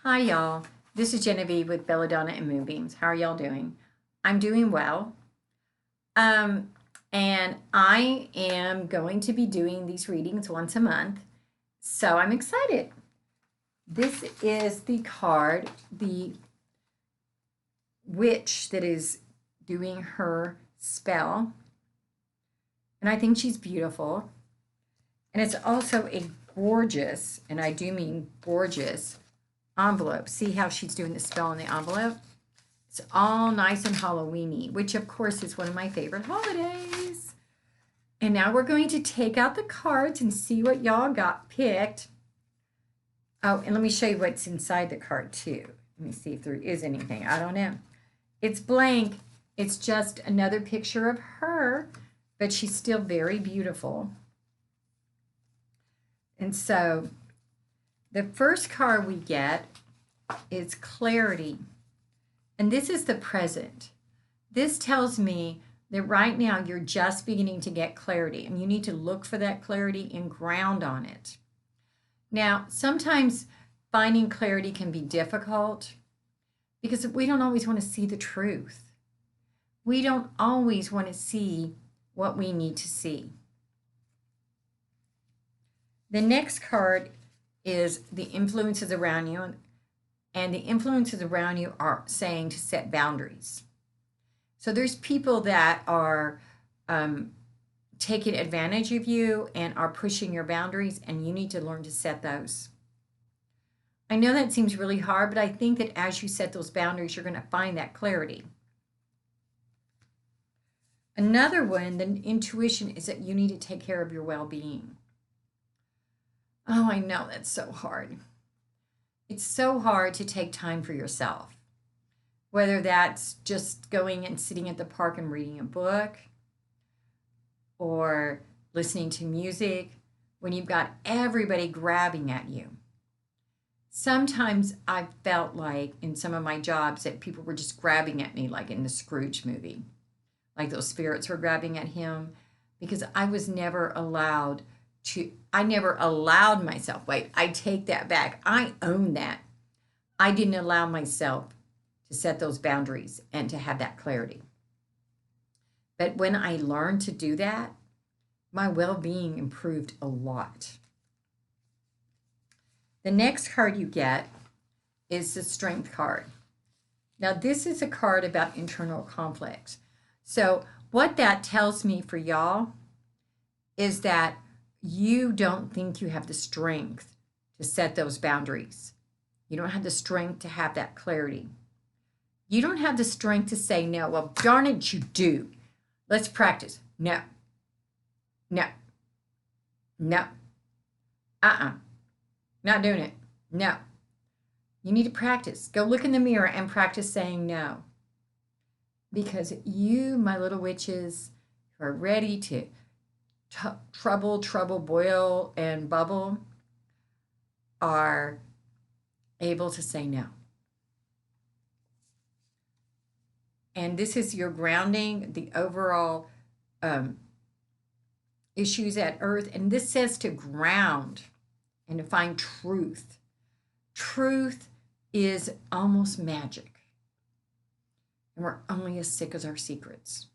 Hi, y'all. This is Genevieve with Belladonna and Moonbeams. How are y'all doing? I'm doing well. Um, and I am going to be doing these readings once a month. So I'm excited. This is the card, the witch that is doing her spell. And I think she's beautiful. And it's also a gorgeous, and I do mean gorgeous, envelope. See how she's doing the spell on the envelope? It's all nice and Halloweeny, which of course is one of my favorite holidays. And now we're going to take out the cards and see what y'all got picked. Oh, and let me show you what's inside the card too. Let me see if there is anything. I don't know. It's blank. It's just another picture of her, but she's still very beautiful. And so the first card we get is clarity. And this is the present. This tells me that right now you're just beginning to get clarity and you need to look for that clarity and ground on it. Now, sometimes finding clarity can be difficult because we don't always want to see the truth. We don't always want to see what we need to see. The next card is the influences around you. And the influences around you are saying to set boundaries. So there's people that are taking advantage of you and are pushing your boundaries, and you need to learn to set those. I know that seems really hard, but I think that as you set those boundaries, you're going to find that clarity. Another one, the intuition, is that you need to take care of your well-being. Oh, I know that's so hard. It's so hard to take time for yourself, whether that's just going and sitting at the park and reading a book or listening to music when you've got everybody grabbing at you. Sometimes I felt like in some of my jobs that people were just grabbing at me, like in the Scrooge movie, like those spirits were grabbing at him, because I was never allowed I never allowed myself, wait, I take that back. I own that. I didn't allow myself to set those boundaries and to have that clarity. But when I learned to do that, my well-being improved a lot. The next card you get is the Strength card. Now, this is a card about internal conflict. So what that tells me for y'all is that you don't think you have the strength to set those boundaries. You don't have the strength to have that clarity. You don't have the strength to say no. Well, darn it, you do. Let's practice. No. No. No. Not doing it. No. You need to practice. Go look in the mirror and practice saying no. Because you, my little witches, who are ready to trouble, boil, and bubble, are able to say no. And this is your grounding, the overall issues at Earth. And this says to ground and to find truth. Truth is almost magic. And we're only as sick as our secrets.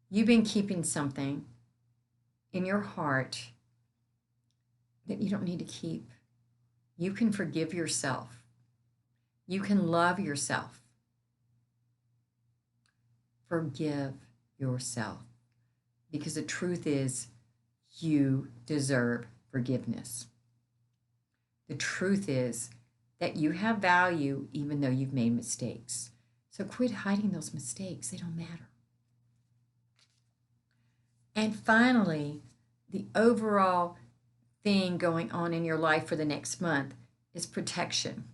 You've been keeping something in your heart that you don't need to keep. You can forgive yourself. You can love yourself. Forgive yourself. Because the truth is, you deserve forgiveness. The truth is that you have value even though you've made mistakes. So quit hiding those mistakes. They don't matter. And finally, the overall thing going on in your life for the next month is protection.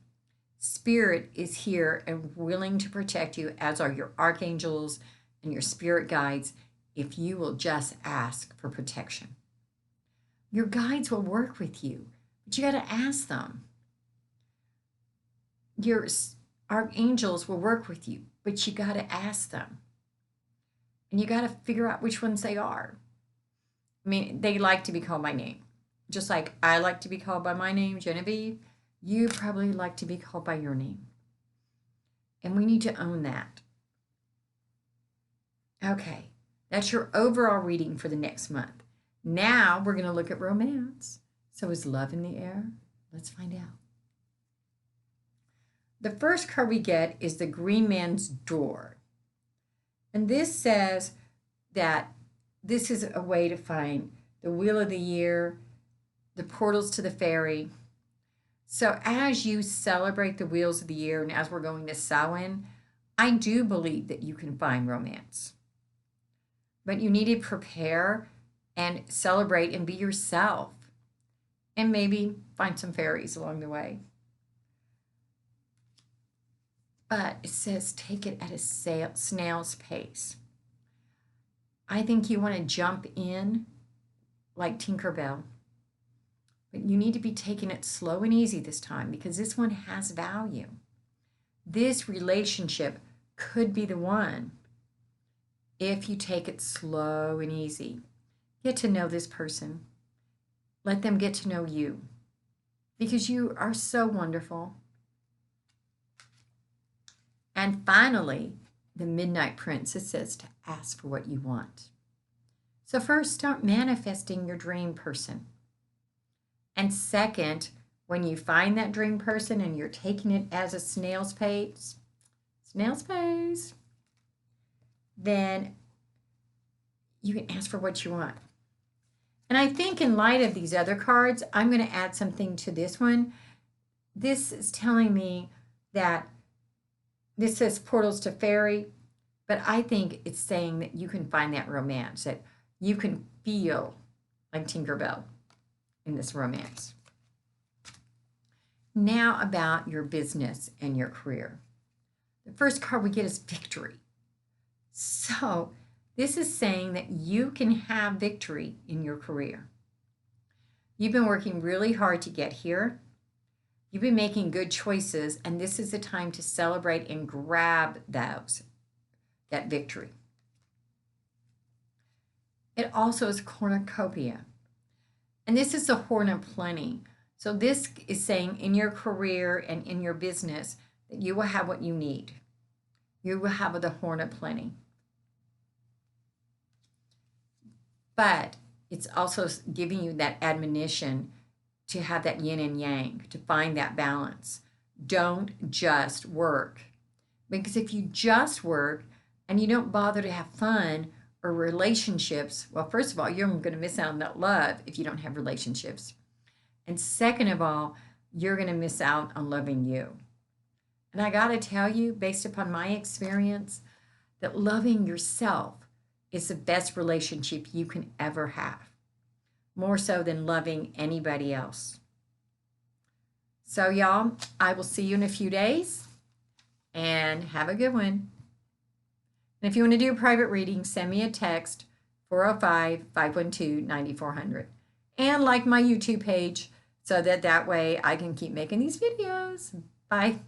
Spirit is here and willing to protect you, as are your archangels and your spirit guides, if you will just ask for protection. Your guides will work with you, but you got to ask them. Your archangels will work with you, but you got to ask them. And you got to figure out which ones they are. I mean, they like to be called by name. Just like I like to be called by my name, Genevieve. You probably like to be called by your name. And we need to own that. Okay, that's your overall reading for the next month. Now we're going to look at romance. So is love in the air? Let's find out. The first card we get is the Green Man's Door. And this says that this is a way to find the Wheel of the Year, the portals to the fairy. So as you celebrate the Wheels of the Year and as we're going to Samhain, I do believe that you can find romance. But you need to prepare and celebrate and be yourself. And maybe find some fairies along the way. But it says take it at a snail's pace. I think you want to jump in like Tinkerbell. But you need to be taking it slow and easy this time because this one has value. This relationship could be the one if you take it slow and easy. Get to know this person. Let them get to know you because you are so wonderful. And finally, the Midnight Princess says to ask for what you want. So first, start manifesting your dream person. And second, when you find that dream person and you're taking it as a snail's pace, then you can ask for what you want. And I think in light of these other cards, I'm going to add something to this one. This is telling me that this says portals to fairy, but I think it's saying that you can find that romance, that you can feel like Tinkerbell in this romance. Now about your business and your career. The first card we get is victory. So this is saying that you can have victory in your career. You've been working really hard to get here. You've been making good choices, and this is the time to celebrate and grab that victory. It also is cornucopia. And this is the horn of plenty. So this is saying in your career and in your business that you will have what you need. You will have the horn of plenty. But it's also giving you that admonition to have that yin and yang, to find that balance. Don't just work. Because if you just work and you don't bother to have fun or relationships, well, first of all, you're going to miss out on that love if you don't have relationships. And second of all, you're going to miss out on loving you. And I got to tell you, based upon my experience, that loving yourself is the best relationship you can ever have. More so than loving anybody else. So y'all, I will see you in a few days and have a good one. And if you want to do a private reading, send me a text, 405-512-9400. And like my YouTube page so that way I can keep making these videos. Bye.